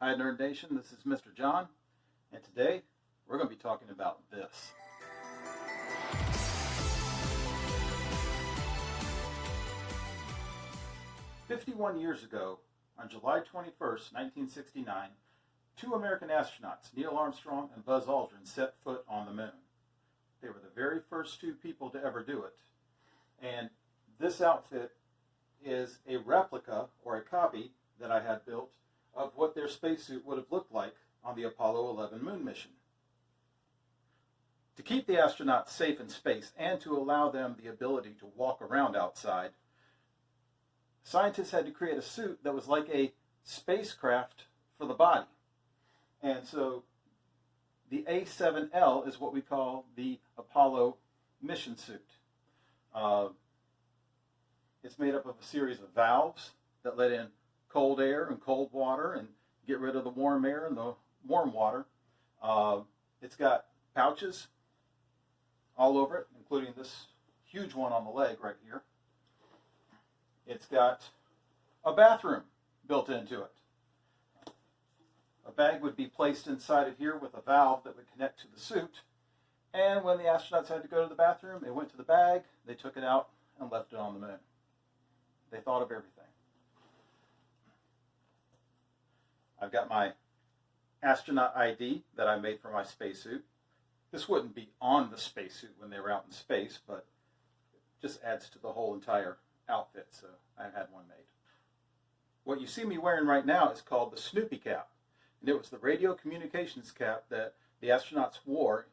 Hi Nerd Nation, this is Mr. John, and today we're going to be talking about this. "51 years ago, on July 21st, 1969, two American astronauts, Neil Armstrong and Buzz Aldrin, set foot on the moon. They were the very first two people to ever do it. And this outfit is a replica or a copy that I had built of what their spacesuit would have looked like on the Apollo 11 moon mission. To keep the astronauts safe in space and to allow them the ability to walk around outside, scientists had to create a suit that was like a spacecraft for the body. And so the A7L is what we call the Apollo mission suit. It's made up of a series of valves that let in cold air and cold water and get rid of the warm air and the warm water. It's got pouches all over it, including this huge one on the leg right here. It's got a bathroom built into it. A bag would be placed inside of here with a valve that would connect to the suit. And when the astronauts had to go to the bathroom, they went to the bag, they took it out, and left it on the moon. They thought of everything. I've got my astronaut ID that I made for my spacesuit. This wouldn't be on the spacesuit when they were out in space, but it just adds to the whole entire outfit, so I had one made. What you see me wearing right now is called the Snoopy cap, and it was the radio communications cap that the astronauts wore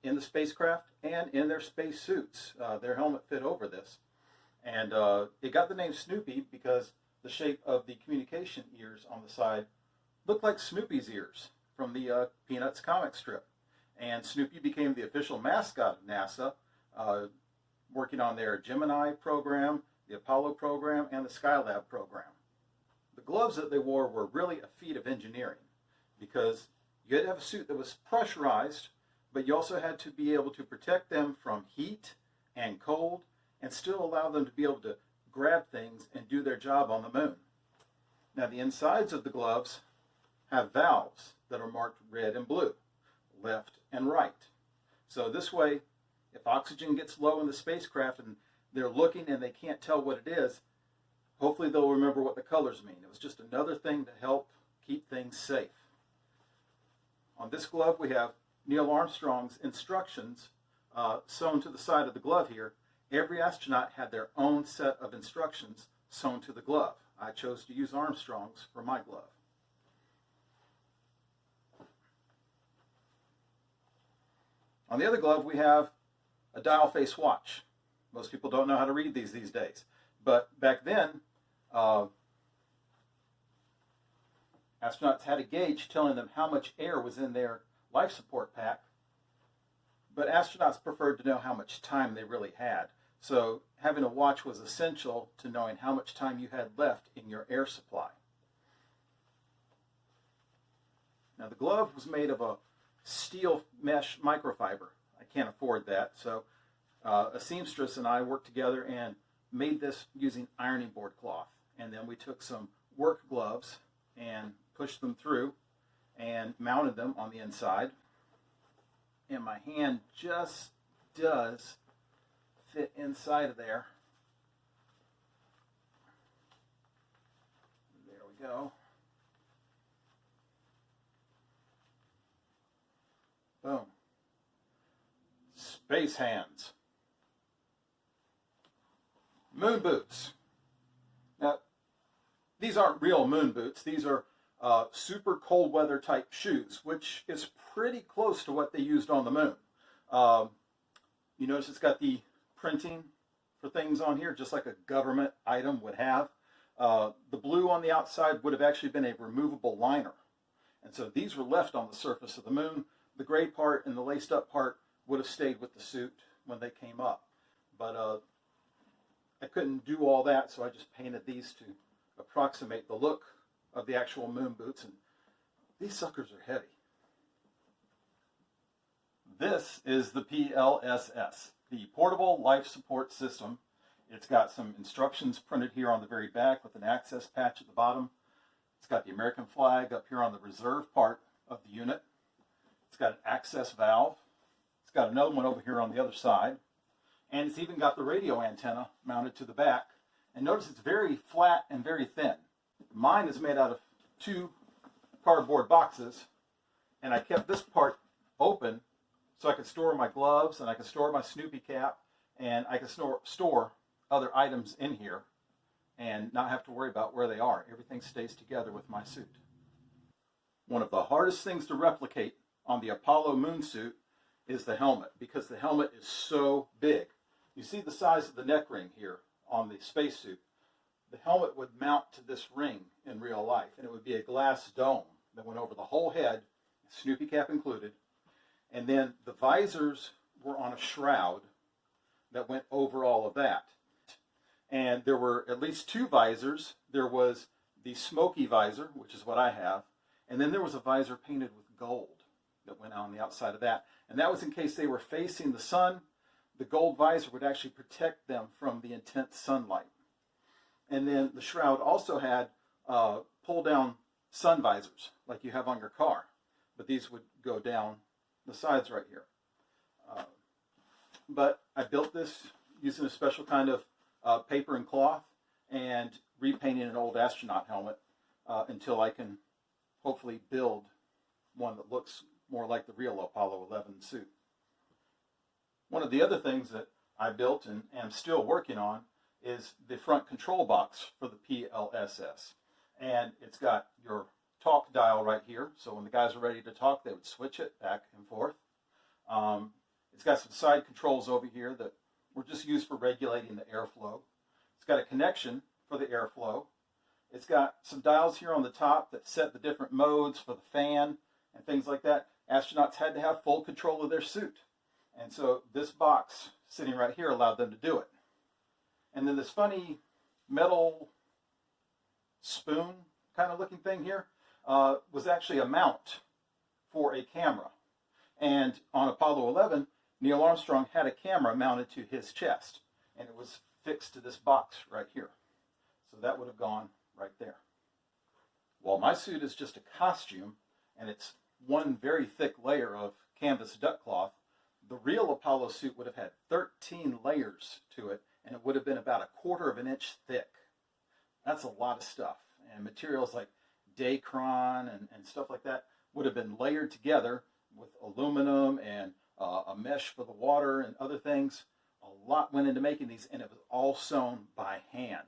in the spacecraft and in their spacesuits. Their helmet fit over this, and it got the name Snoopy because the shape of the communication ears on the side looked like Snoopy's ears from the Peanuts comic strip. And Snoopy became the official mascot of NASA, working on their Gemini program, the Apollo program, and the Skylab program. The gloves that they wore were really a feat of engineering because you had to have a suit that was pressurized, but you also had to be able to protect them from heat and cold and still allow them to be able to grab things and do their job on the moon. Now the insides of the gloves have valves that are marked red and blue, left and right. So this way, if oxygen gets low in the spacecraft and they're looking and they can't tell what it is, hopefully they'll remember what the colors mean. It was just another thing to help keep things safe. On this glove we have Neil Armstrong's instructions sewn to the side of the glove here. Every astronaut had their own set of instructions sewn to the glove. I chose to use Armstrong's for my glove. On the other glove we have a dial face watch. Most people don't know how to read these days. But back then, astronauts had a gauge telling them how much air was in their life support pack. But astronauts preferred to know how much time they really had. So having a watch was essential to knowing how much time you had left in your air supply. Now the glove was made of a steel mesh microfiber. I can't afford that, so a seamstress and I worked together and made this using ironing board cloth. And then we took some work gloves and pushed them through and mounted them on the inside. And my hand just does fit inside of there. There we go. Boom. Space hands. Moon boots. Now, these aren't real moon boots. These are super cold weather type shoes, which is pretty close to what they used on the moon. You notice it's got the printing for things on here, just like a government item would have. The blue on the outside would have actually been a removable liner. And so these were left on the surface of the moon. The gray part and the laced up part would have stayed with the suit when they came up. But I couldn't do all that, so I just painted these to approximate the look of the actual moon boots. And these suckers are heavy. This is the PLSS, the Portable Life Support System. It's got some instructions printed here on the very back with an access patch at the bottom. It's got the American flag up here on the reserve part of the unit. It's got an access valve. It's got another one over here on the other side. And it's even got the radio antenna mounted to the back. And notice it's very flat and very thin. Mine is made out of 2 cardboard boxes, and I kept this part open so I could store my gloves, and I could store my Snoopy cap, and I could store other items in here and not have to worry about where they are. Everything stays together with my suit. One of the hardest things to replicate on the Apollo moon suit is the helmet, because the helmet is so big. You see the size of the neck ring here on the spacesuit. The helmet would mount to this ring in real life, and it would be a glass dome that went over the whole head, Snoopy cap included, and then the visors were on a shroud that went over all of that. And there were at least 2 visors. There was the smoky visor, which is what I have, and then there was a visor painted with gold that went on the outside of that. And that was in case they were facing the sun. The gold visor would actually protect them from the intense sunlight. And then the shroud also had pull-down sun visors, like you have on your car. But these would go down the sides right here. But I built this using a special kind of paper and cloth and repainting an old astronaut helmet until I can hopefully build one that looks more like the real Apollo 11 suit. One of the other things that I built and am still working on is the front control box for the PLSS. And it's got your talk dial right here, so when the guys are ready to talk, they would switch it back and forth. It's got some side controls over here that were just used for regulating the airflow. It's got a connection for the airflow. It's got some dials here on the top that set the different modes for the fan and things like that. Astronauts had to have full control of their suit. And so this box sitting right here allowed them to do it. And then this funny metal spoon kind of looking thing here was actually a mount for a camera. And on Apollo 11, Neil Armstrong had a camera mounted to his chest, and it was fixed to this box right here. So that would have gone right there. Well, my suit is just a costume, and it's one very thick layer of canvas duck cloth. The real Apollo suit would have had 13 layers to it, and it would have been about 1/4 of an inch thick. That's a lot of stuff. And materials like Dacron and stuff like that would have been layered together with aluminum and a mesh for the water and other things. A lot went into making these, and it was all sewn by hand.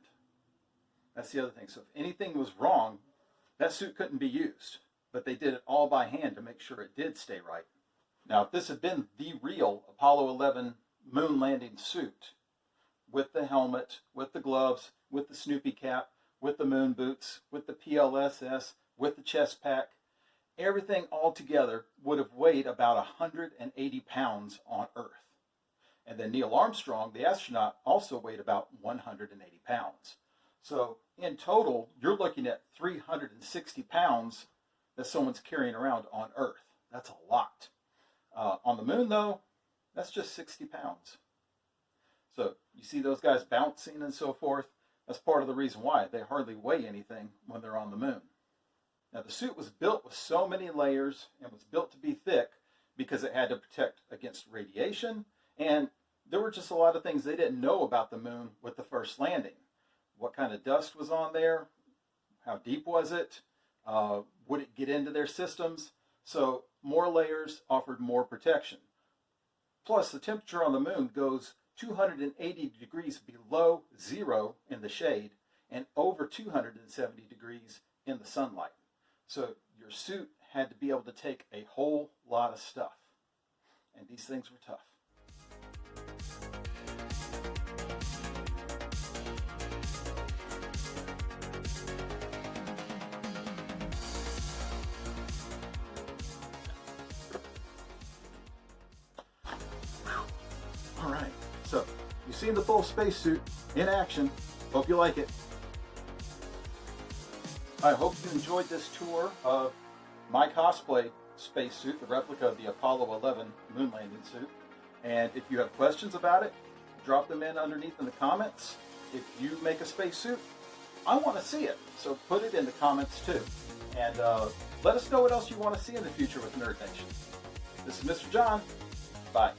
That's the other thing. So if anything was wrong, that suit couldn't be used. But they did it all by hand to make sure it did stay right. Now, if this had been the real Apollo 11 moon landing suit, with the helmet, with the gloves, with the Snoopy cap, with the moon boots, with the PLSS, with the chest pack, everything all together would have weighed about 180 pounds on Earth. And then Neil Armstrong, the astronaut, also weighed about 180 pounds. So in total, you're looking at 360 pounds that someone's carrying around on Earth. That's a lot. On the moon, though, that's just 60 pounds. So you see those guys bouncing and so forth. That's part of the reason why they hardly weigh anything when they're on the moon. Now, the suit was built with so many layers and was built to be thick because it had to protect against radiation. And there were just a lot of things they didn't know about the moon with the first landing. What kind of dust was on there? How deep was it? Would it get into their systems? So more layers offered more protection. Plus, the temperature on the moon goes 280 degrees below zero in the shade and over 270 degrees in the sunlight. So your suit had to be able to take a whole lot of stuff. And these things were tough. All right, so you've seen the full spacesuit in action. Hope you like it. I hope you enjoyed this tour of my cosplay spacesuit, the replica of the Apollo 11 moon landing suit. And if you have questions about it, drop them in underneath in the comments. If you make a spacesuit, I want to see it. So put it in the comments too. And let us know what else you want to see in the future with Nerd Nation. This is Mr. John. Bye.